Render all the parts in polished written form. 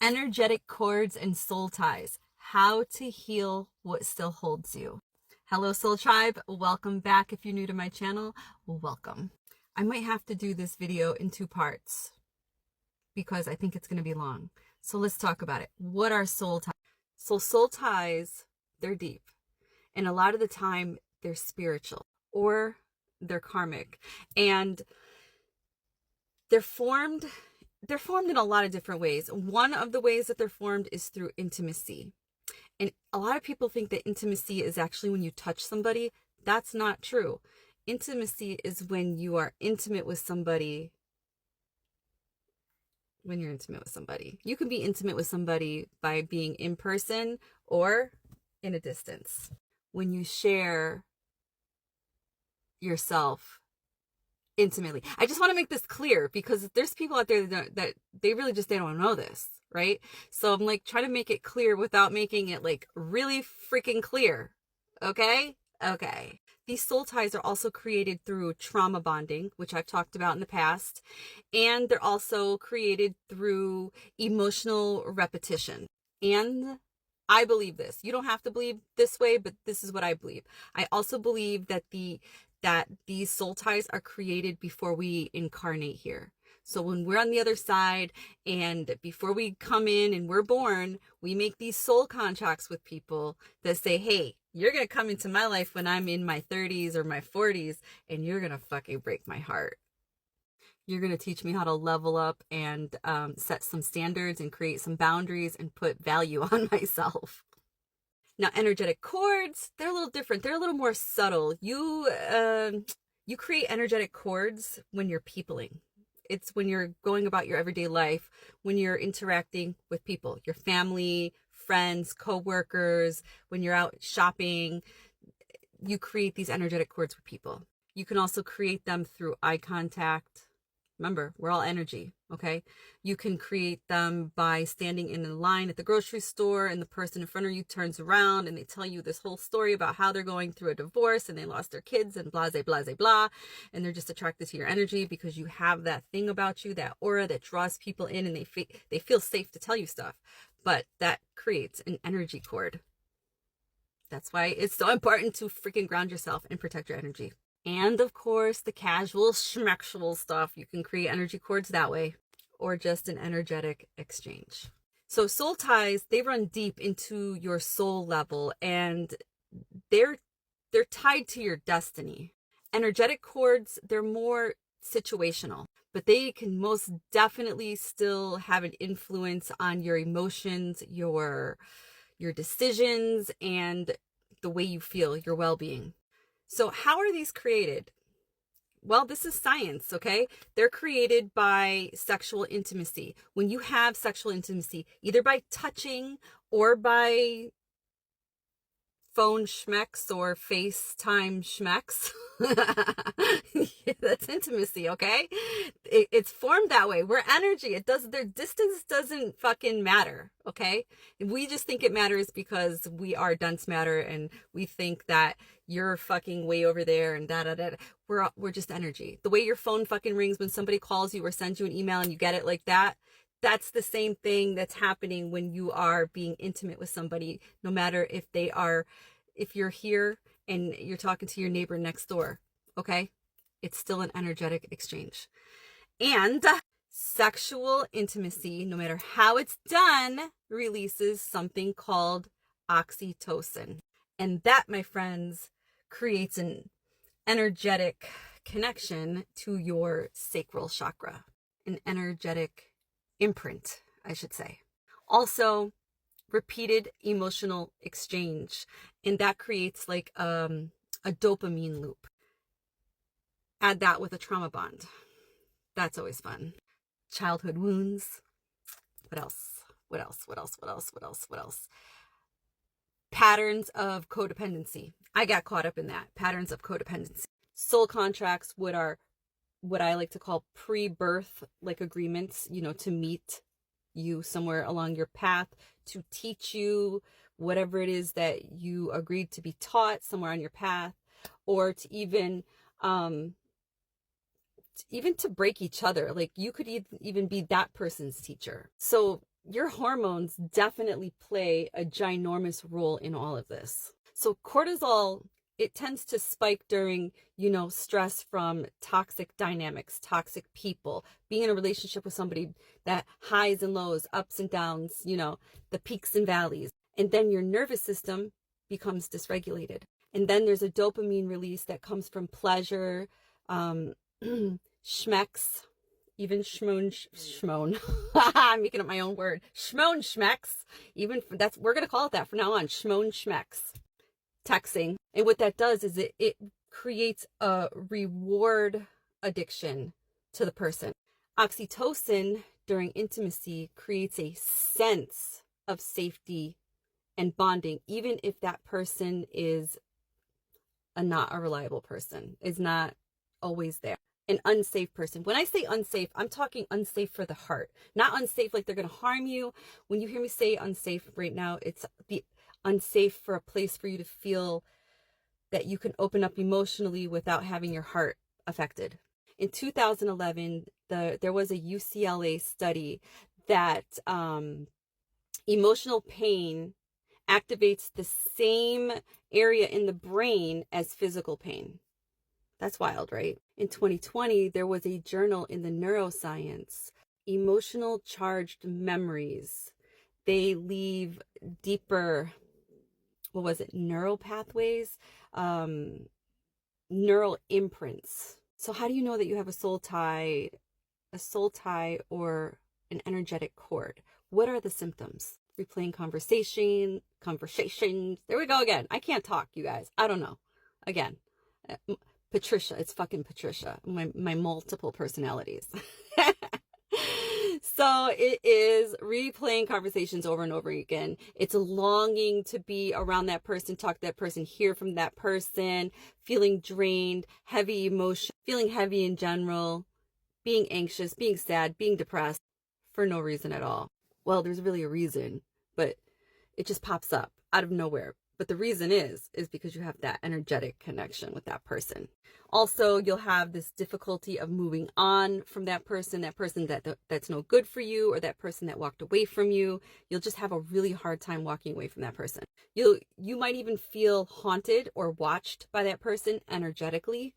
Energetic cords and soul ties. How to heal what still holds you. Hello, Soul Tribe. Welcome back. If you're new to my channel, welcome. I might have to do this video in 2 parts because I think it's going to be long. So let's talk about it. What are soul ties? So soul ties, they're deep. And a lot of the time, they're spiritual or they're karmic. And they're formed in a lot of different ways. One of the ways that they're formed is through intimacy. And a lot of people think that intimacy is actually when you touch somebody. That's not true. Intimacy is when you are intimate with somebody. When you're intimate with somebody. You can be intimate with somebody by being in person or in a distance. When you share yourself intimately. I just want to make this clear because there's people out there that they really just, they don't know this, right? So I'm like trying to make it clear without making it like really freaking clear. Okay? Okay. These soul ties are also created through trauma bonding, which I've talked about in the past. And they're also created through emotional repetition. And I believe this. You don't have to believe this way, but this is what I believe. I also believe that these soul ties are created before we incarnate here. So when we're on the other side and before we come in and we're born, we make these soul contracts with people that say, hey, you're going to come into my life when I'm in my 30s or my 40s and you're going to fucking break my heart. You're going to teach me how to level up and set some standards and create some boundaries and put value on myself. Now, energetic cords, they're a little different. They're a little more subtle. You create energetic cords when you're peopling. It's when you're going about your everyday life, when you're interacting with people, your family, friends, co-workers, when you're out shopping, you create these energetic cords with people. You can also create them through eye contact. Remember, we're all energy, okay? You can create them by standing in a line at the grocery store and the person in front of you turns around and they tell you this whole story about how they're going through a divorce and they lost their kids and blah, blah, blah, blah. And they're just attracted to your energy because you have that thing about you, that aura that draws people in and they feel safe to tell you stuff. But that creates an energy cord. That's why it's so important to freaking ground yourself and protect your energy. And of course, the casual schmexual stuff, you can create energy cords that way, or just an energetic exchange. So soul ties, they run deep into your soul level and they're tied to your destiny. Energetic cords, they're more situational, but they can most definitely still have an influence on your emotions, your decisions, and the way you feel, your well-being. So how are these created? Well, this is science, okay? They're created by sexual intimacy. When you have sexual intimacy, either by touching or by phone schmecks or FaceTime schmecks, that's intimacy, okay? It's formed that way. We're energy. Their distance doesn't fucking matter, okay? We just think it matters because we are dense matter and we think that you're fucking way over there and da-da-da. We're just energy. The way your phone fucking rings when somebody calls you or sends you an email and you get it like that, that's the same thing that's happening when you are being intimate with somebody, no matter if you're here and you're talking to your neighbor next door, okay? It's still an energetic exchange. And sexual intimacy, no matter how it's done, releases something called oxytocin. And that, my friends, creates an energetic connection to your sacral chakra, an energetic imprint, I should say. Also, repeated emotional exchange, and that creates like a dopamine loop. Add that with a trauma bond. That's always fun. Childhood wounds. What else? Patterns of codependency. I got caught up in that. Patterns of codependency. Soul contracts, what I like to call pre-birth like agreements, to meet you somewhere along your path, to teach you whatever it is that you agreed to be taught somewhere on your path, or to even to break each other. Like you could even be that person's teacher. So your hormones definitely play a ginormous role in all of this. So cortisol, it tends to spike during, stress from toxic dynamics, toxic people, being in a relationship with somebody that highs and lows, ups and downs, the peaks and valleys. And then your nervous system becomes dysregulated. And then there's a dopamine release that comes from pleasure, schmecks, even schmoan. I'm making up my own word. Schmoan schmecks. We're going to call it that from now on. Schmoan schmecks. Texting. And what that does is it creates a reward addiction to the person. Oxytocin during intimacy creates a sense of safety and bonding, even if that person is not a reliable person, is not always there. An unsafe person. When I say unsafe, I'm talking unsafe for the heart, not unsafe like they're going to harm you. When you hear me say unsafe right now, it's the unsafe for a place for you to feel that you can open up emotionally without having your heart affected. In 2011, there was a UCLA study that emotional pain activates the same area in the brain as physical pain. That's wild, right? In 2020, there was a journal in the neuroscience, emotional charged memories. They leave deeper, neural pathways, neural imprints. So how do you know that you have a soul tie or an energetic cord? What are the symptoms? Replaying conversations. There we go again. I can't talk, you guys. I don't know. Again, Patricia. It's fucking Patricia. My multiple personalities. So it is replaying conversations over and over again. It's longing to be around that person, talk to that person, hear from that person, feeling drained, heavy emotion, feeling heavy in general, being anxious, being sad, being depressed for no reason at all. Well, there's really a reason, but it just pops up out of nowhere. But the reason is because you have that energetic connection with that person. Also, you'll have this difficulty of moving on from that person that's no good for you, or that person that walked away from you. You'll just have a really hard time walking away from that person. You might even feel haunted or watched by that person energetically.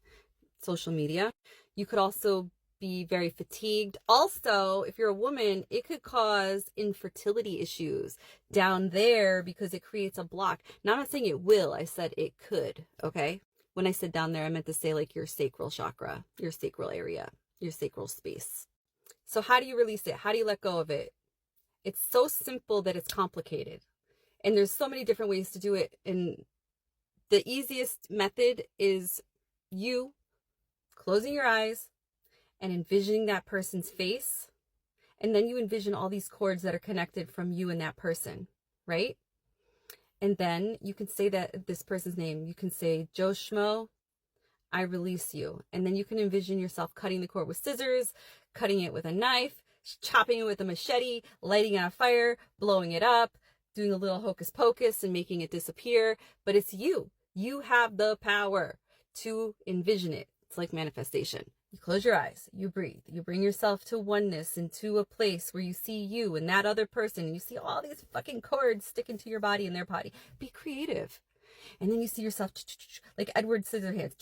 Social media. You could also be very fatigued. Also, if you're a woman, it could cause infertility issues down there because it creates a block. Now, I'm not saying it will. I said it could. Okay. When I said down there, I meant to say like your sacral chakra, your sacral area, your sacral space. So how do you release it? How do you let go of it? It's so simple that it's complicated. And there's so many different ways to do it. And the easiest method is you closing your eyes and envisioning that person's face. And then you envision all these cords that are connected from you and that person, right? And then you can say this person's name. You can say, Joe Schmo, I release you. And then you can envision yourself cutting the cord with scissors, cutting it with a knife, chopping it with a machete, lighting it on fire, blowing it up, doing a little hocus pocus and making it disappear. But it's you. You have the power to envision it. It's like manifestation. You close your eyes, you breathe, you bring yourself to oneness, into a place where you see you and that other person, and you see all these fucking cords sticking to your body and their body. Be creative. And then you see yourself like Edward Scissorhands,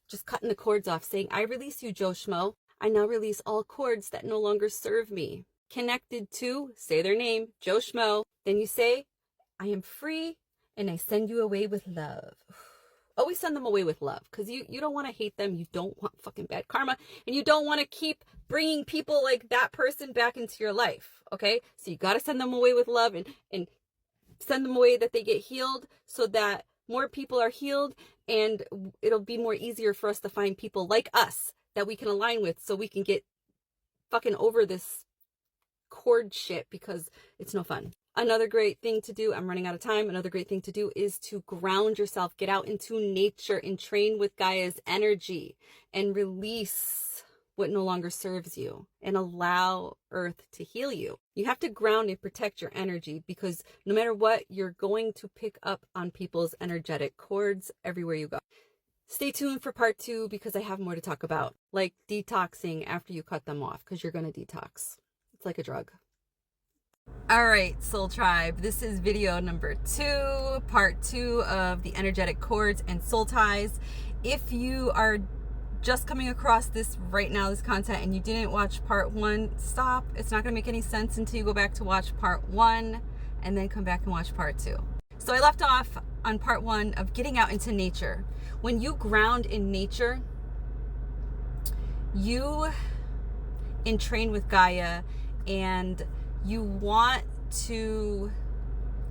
just cutting the cords off, saying, I release you, Joe Schmo. I now release all cords that no longer serve me. Connected to, say their name, Joe Schmo. Then you say, I am free and I send you away with love. Always send them away with love, because you don't want to hate them. You don't want fucking bad karma, and you don't want to keep bringing people like that person back into your life. Okay, so you got to send them away with love, and send them away that they get healed, so that more people are healed, and it'll be more easier for us to find people like us that we can align with, so we can get fucking over this cord shit, because it's no fun. Another great thing to do, I'm running out of time. Another great thing to do is to ground yourself, get out into nature and train with Gaia's energy and release what no longer serves you and allow Earth to heal you. You have to ground and protect your energy, because no matter what, you're going to pick up on people's energetic cords everywhere you go. Stay tuned for part 2, because I have more to talk about, like detoxing after you cut them off, because you're going to detox. It's like a drug. All right, Soul Tribe, this is video number 2, part 2 of the energetic cords and soul ties. If you are just coming across this right now, this content, and you didn't watch part 1, stop. It's not going to make any sense until you go back to watch part 1 and then come back and watch part 2. So I left off on part 1 of getting out into nature. When you ground in nature, you entrain with Gaia, and you want to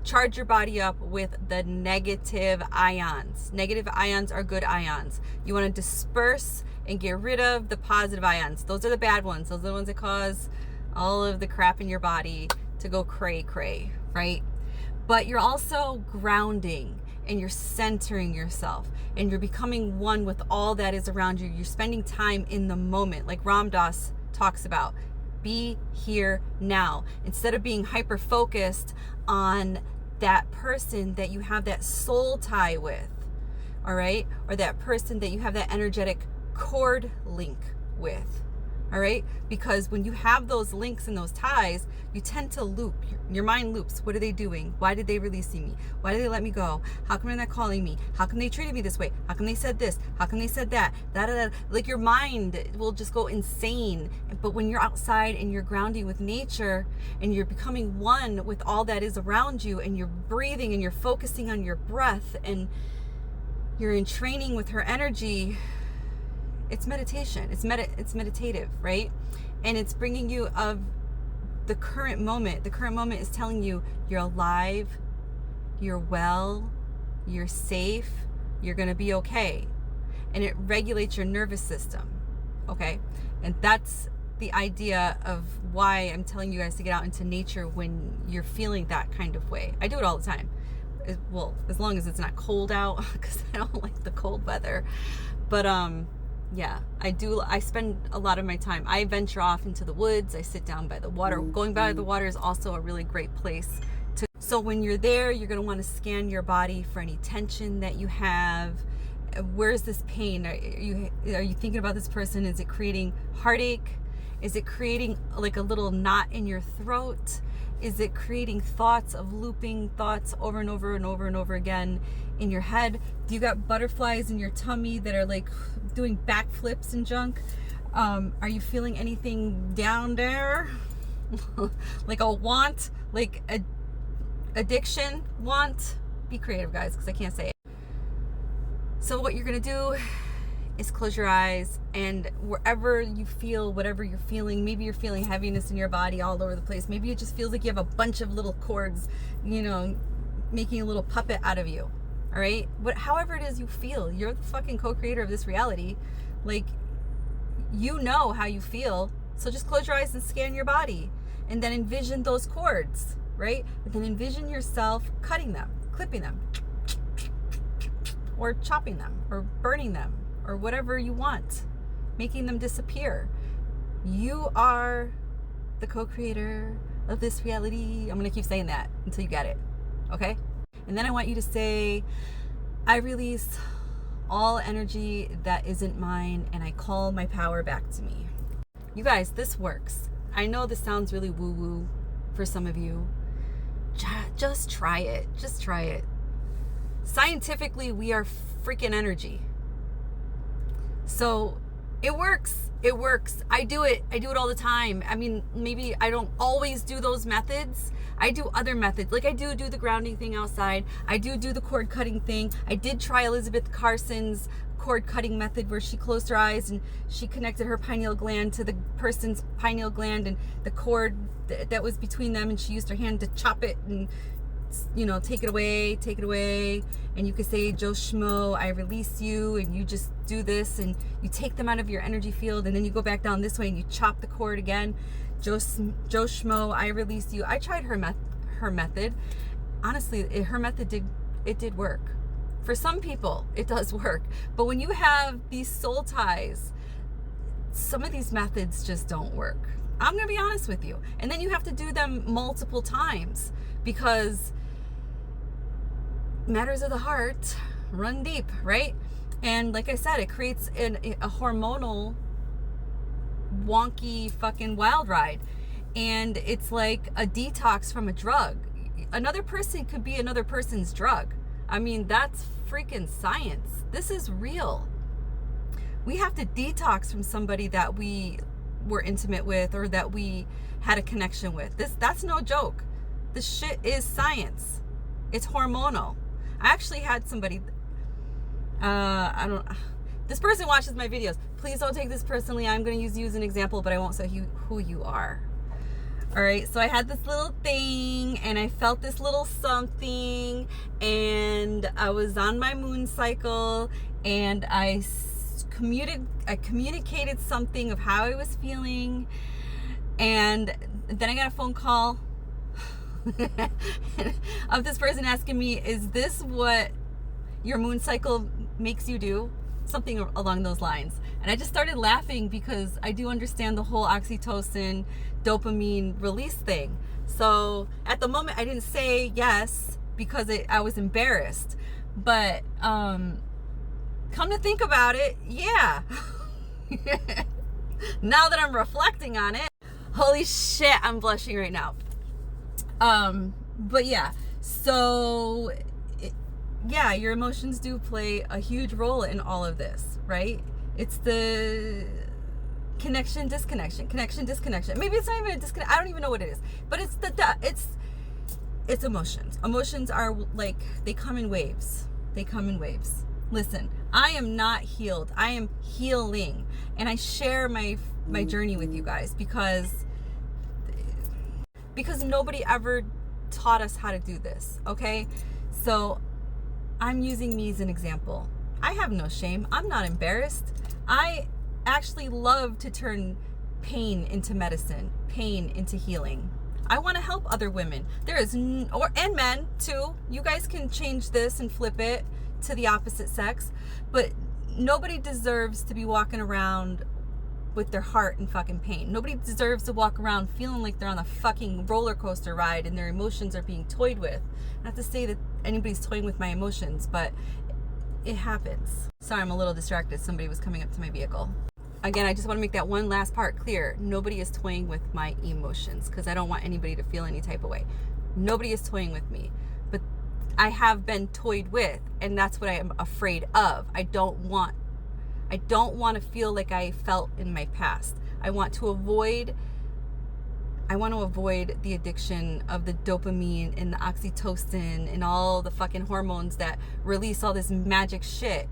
charge your body up with the negative ions. Negative ions are good ions. You want to disperse and get rid of the positive ions. Those are the bad ones. Those are the ones that cause all of the crap in your body to go cray, right? But you're also grounding, and you're centering yourself, and you're becoming one with all that is around you. You're spending time in the moment, like Ram Dass talks about. Be here now. Instead of being hyper focused on that person that you have that soul tie with, all right? Or that person that you have that energetic cord link with, all right? Because when you have those links and those ties, you tend to loop. Your mind loops. What are they doing? Why did they release me? Why did they let me go? How come they're not calling me? How come they treated me this way? How come they said this? How come they said that? Like your mind will just go insane. But when you're outside and you're grounding with nature and you're becoming one with all that is around you, and you're breathing and you're focusing on your breath and you're in training with her energy, it's meditation. It's meditative, right? And it's bringing you of the current moment. The current moment is telling you you're alive, you're well, you're safe, you're going to be okay. And it regulates your nervous system, okay? And that's the idea of why I'm telling you guys to get out into nature when you're feeling that kind of way. I do it all the time. Well, as long as it's not cold out, because I don't like the cold weather. But yeah, I spend a lot of my time. I venture off into the woods. I sit down by the water. Going by the water is also a really great place to. So when you're there, you're going to want to scan your body for any tension that you have. Where's this pain? Are you thinking about this person? Is it creating heartache? Is it creating like a little knot in your throat? Is it creating thoughts of looping thoughts over and over and over and over again in your head? Do you got butterflies in your tummy that are like doing backflips and junk? Are you feeling anything down there? Like a want, like a addiction want? Be creative, guys, because I can't say it. So what you're going to do is close your eyes, and wherever you feel, whatever you're feeling, maybe you're feeling heaviness in your body all over the place. Maybe it just feels like you have a bunch of little cords, making a little puppet out of you. All right. However it is you feel, you're the fucking co-creator of this reality. Like, you know how you feel. So just close your eyes and scan your body, and then envision those cords, right? And then envision yourself cutting them, clipping them, or chopping them, or burning them, or whatever you want, making them disappear. You are the co-creator of this reality. I'm going to keep saying that until you get it. Okay? And then I want you to say, I release all energy that isn't mine, and I call my power back to me. You guys, this works. I know this sounds really woo-woo for some of you. Just try it. Just try it. Scientifically, we are freaking energy. So it works. It works. I do it all the time. I mean, maybe I don't always do those methods. I do other methods. Like I do the grounding thing outside. I do the cord cutting thing. I did try Elizabeth Carson's cord cutting method, where she closed her eyes and she connected her pineal gland to the person's pineal gland and the cord that was between them, and she used her hand to chop it and take it away, and you could say, Joe Schmo, I release you, and you just do this, and you take them out of your energy field, and then you go back down this way and you chop the cord again. Joe Schmo, I release you. I tried her method. Honestly, her method did work. For some people, it does work. But when you have these soul ties, some of these methods just don't work. I'm going to be honest with you. And then you have to do them multiple times, because matters of the heart run deep, right? And like I said, it creates a hormonal wonky fucking wild ride. And it's like a detox from a drug. Another person could be another person's drug. I mean, that's freaking science. This is real. We have to detox from somebody that we were intimate with or that we had a connection with. That's no joke. This shit is science. It's hormonal. I actually had somebody, this person watches my videos. Please don't take this personally. I'm going to use you as an example, but I won't say who you are. All right, so I had this little thing and I felt this little something, and I was on my moon cycle, and I communicated something of how I was feeling, and then I got a phone call of this person asking me, is this what your moon cycle makes you do? Something along those lines. And I just started laughing because I do understand the whole oxytocin, dopamine release thing. So at the moment I didn't say yes because I was embarrassed. But come to think about it, yeah. Now that I'm reflecting on it, holy shit, I'm blushing right now. But yeah, so yeah, your emotions do play a huge role in all of this, right? It's the connection, disconnection. Maybe it's not even a disconnect. I don't even know what it is, but it's emotions. Emotions are like, they come in waves. Listen, I am not healed. I am healing, and I share my journey with you guys because nobody ever taught us how to do this. Okay, so I'm using me as an example. I have no shame. I'm not embarrassed. I actually love to turn pain into medicine, pain into healing. I want to help other women. And men too. You guys can change this and flip it to the opposite sex, but nobody deserves to be walking around with their heart in fucking pain. Nobody deserves to walk around feeling like they're on a fucking roller coaster ride and their emotions are being toyed with. Not to say that anybody's toying with my emotions, but it happens. Sorry, I'm a little distracted. Somebody was coming up to my vehicle. Again, I just want to make that one last part clear. Nobody is toying with my emotions because I don't want anybody to feel any type of way. Nobody is toying with me, but I have been toyed with, and that's what I am afraid of. I don't want to feel like I felt in my past. I want to avoid the addiction of the dopamine and the oxytocin and all the fucking hormones that release all this magic shit.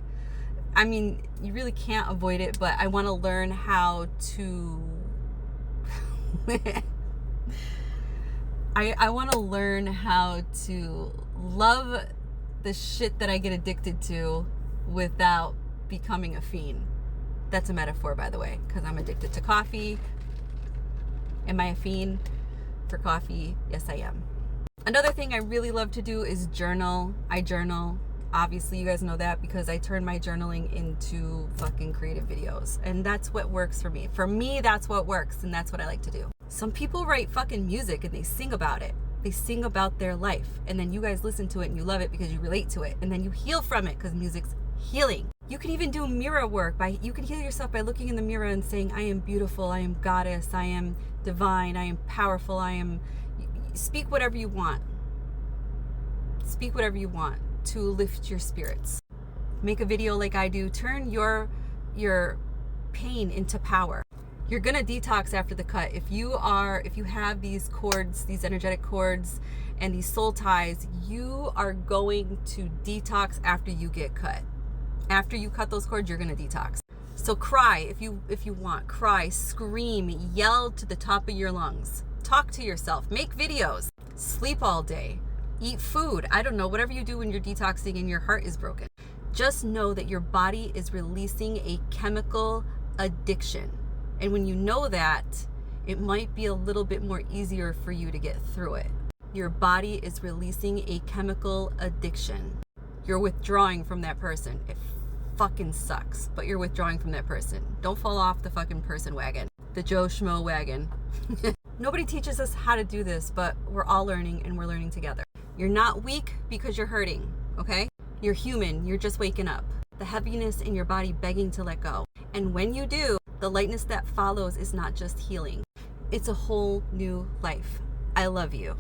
I mean, you really can't avoid it, but I want to learn how to I want to learn how to love the shit that I get addicted to without becoming a fiend. That's a metaphor, by the way, because I'm addicted to coffee. Am I a fiend for coffee? Yes, I am. Another thing I really love to do is journal. I journal. Obviously, you guys know that because I turn my journaling into fucking creative videos. And that's what works for me. For me, that's what works, and that's what I like to do. Some people write fucking music and they sing about it. They sing about their life. And then you guys listen to it and you love it because you relate to it. And then you heal from it because music's healing. You can even do mirror work. You can heal yourself by looking in the mirror and saying, I am beautiful, I am goddess, I am divine, I am powerful, speak whatever you want. Speak whatever you want to lift your spirits. Make a video like I do. Turn your pain into power. You're gonna detox after the cut. If you have these cords, these energetic cords and these soul ties, you are going to detox after you get cut. After you cut those cords, you're gonna detox. So cry if you want. Cry, scream, yell to the top of your lungs. Talk to yourself. Make videos. Sleep all day. Eat food. I don't know, whatever you do when you're detoxing and your heart is broken. Just know that your body is releasing a chemical addiction. And when you know that, it might be a little bit more easier for you to get through it. Your body is releasing a chemical addiction. You're withdrawing from that person. It fucking sucks, but you're withdrawing from that person. Don't fall off the fucking person wagon. The Joe Schmo wagon. Nobody teaches us how to do this, but we're all learning and we're learning together. You're not weak because you're hurting, okay? You're human, you're just waking up. The heaviness in your body begging to let go. And when you do, the lightness that follows is not just healing. It's a whole new life. I love you.